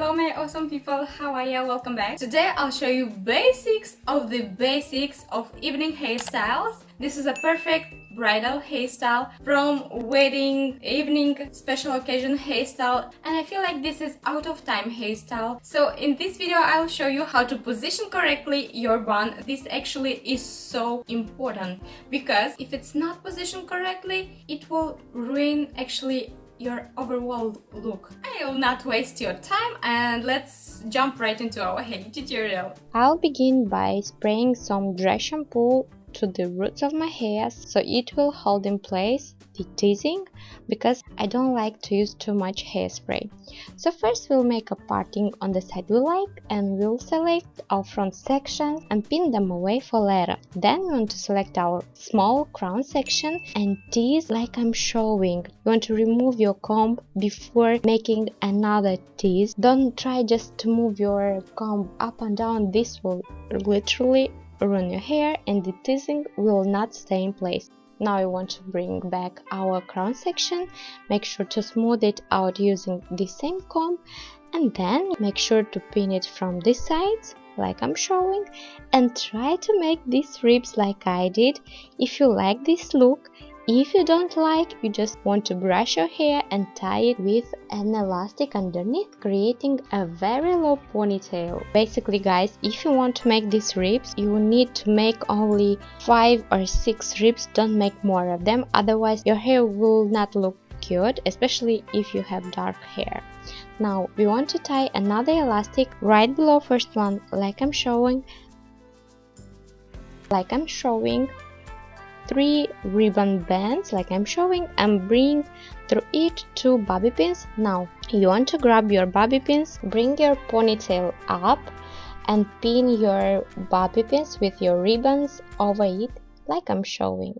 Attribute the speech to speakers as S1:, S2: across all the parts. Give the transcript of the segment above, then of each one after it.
S1: Hello my awesome people, how are you? Welcome back. Today I'll show you basics of evening hairstyles. This is a perfect bridal hairstyle, prom, wedding, evening, special occasion hairstyle, and I feel like this is out of time hairstyle. So in this video I'll show you how to position correctly your bun. This actually is so important because if it's not positioned correctly, it will ruin actually your overall look. I will not waste your time and let's jump right into our hair tutorial.
S2: I'll begin by spraying some dry shampoo to the roots of my hair so it will hold in place the teasing, because I don't like to use too much hairspray. So first we'll make a parting on the side we like, and we'll select our front sections and pin them away for later. Then we want to select our small crown section and tease like I'm showing. You want to remove your comb before making another tease. Don't try just to move your comb up and down. This will literally ruin your hair and the teasing will not stay in place. Now we want to bring back our crown section. Make sure to smooth it out using the same comb, and then make sure to pin it from this side like I'm showing, and try to make these ribs like I did if you like this look. If you don't like, you just want to brush your hair and tie it with an elastic underneath, creating a very low ponytail. Basically guys, if you want to make these ribs, you need to make only 5 or 6 ribs, don't make more of them, otherwise your hair will not look cute, especially if you have dark hair. Now we want to tie another elastic right below first one like I'm showing. 3 ribbon bands like I'm showing, and bring through it 2 bobby pins. Now you want to grab your bobby pins, bring your ponytail up and pin your bobby pins with your ribbons over it like I'm showing.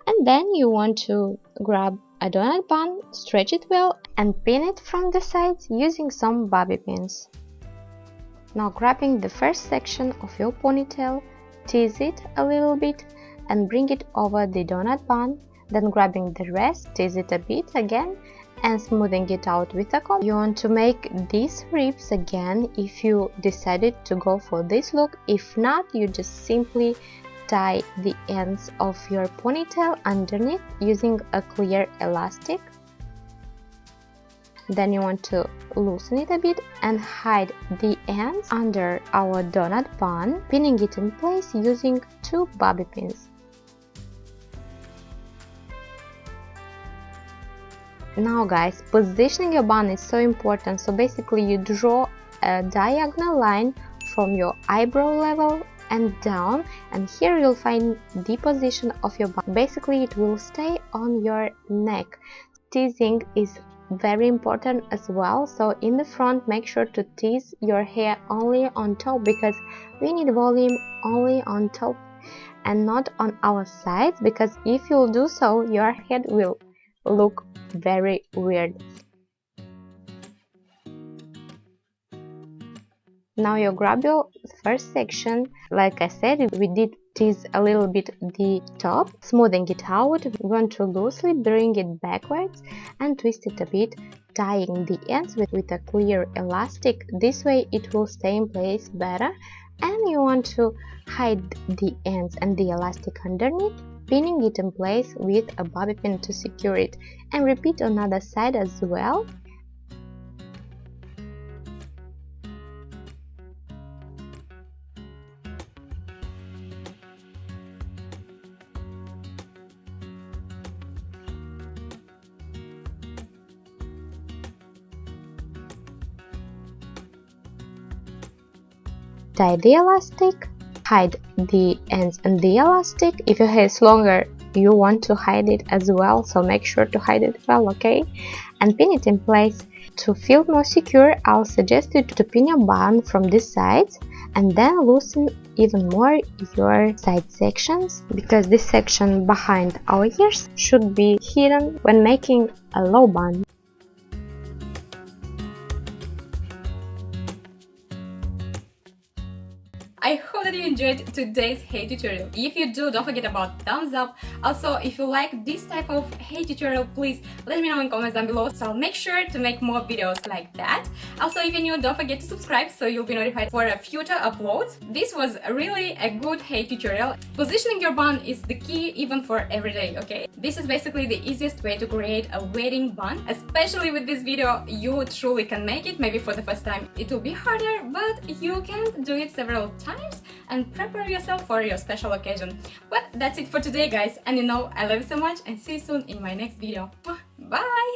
S2: And then you want to grab a donut bun, stretch it well and pin it from the sides using some bobby pins. Now grabbing the first section of your ponytail, tease it a little bit and bring it over the donut bun, then grabbing the rest, tease it a bit again and smoothing it out with a comb. You want to make these ribs again if you decided to go for this look. If not, you just simply tie the ends of your ponytail underneath using a clear elastic. Then you want to loosen it a bit and hide the ends under our donut bun, pinning it in place using 2 bobby pins. Now guys, positioning your bun is so important. So basically you draw a diagonal line from your eyebrow level and down, and here you'll find the position of your bun. Basically it will stay on your neck. Teasing is very important as well, so in the front make sure to tease your hair only on top, because we need volume only on top and not on our sides, because if you'll do so your head will look very weird. Now you grab your first section. Like I said, we did tease a little bit the top, smoothing it out. We want to loosely bring it backwards and twist it a bit, tying the ends with a clear elastic. This way it will stay in place better. And you want to hide the ends and the elastic underneath, pinning it in place with a bobby pin to secure it, and repeat on the other side as well. Tie the elastic, hide the ends and the elastic. If your hair is longer, you want to hide it as well, so make sure to hide it well, okay? And pin it in place. To feel more secure, I'll suggest you to pin your bun from this side and then loosen even more your side sections, because this section behind our ears should be hidden when making a low bun.
S1: I hope that you enjoyed today's hair tutorial. If you do, don't forget about thumbs up. Also, if you like this type of hair tutorial, please let me know in comments down below, so I'll make sure to make more videos like that. Also, if you're new, don't forget to subscribe so you'll be notified for future uploads. This was really a good hair tutorial. Positioning your bun is the key even for everyday, okay? This is basically the easiest way to create a wedding bun. Especially with this video, you truly can make it. Maybe for the first time it will be harder, but you can do it several times and prepare yourself for your special occasion. But that's it for today, guys, and you know I love you so much, and see you soon in my next video. Bye!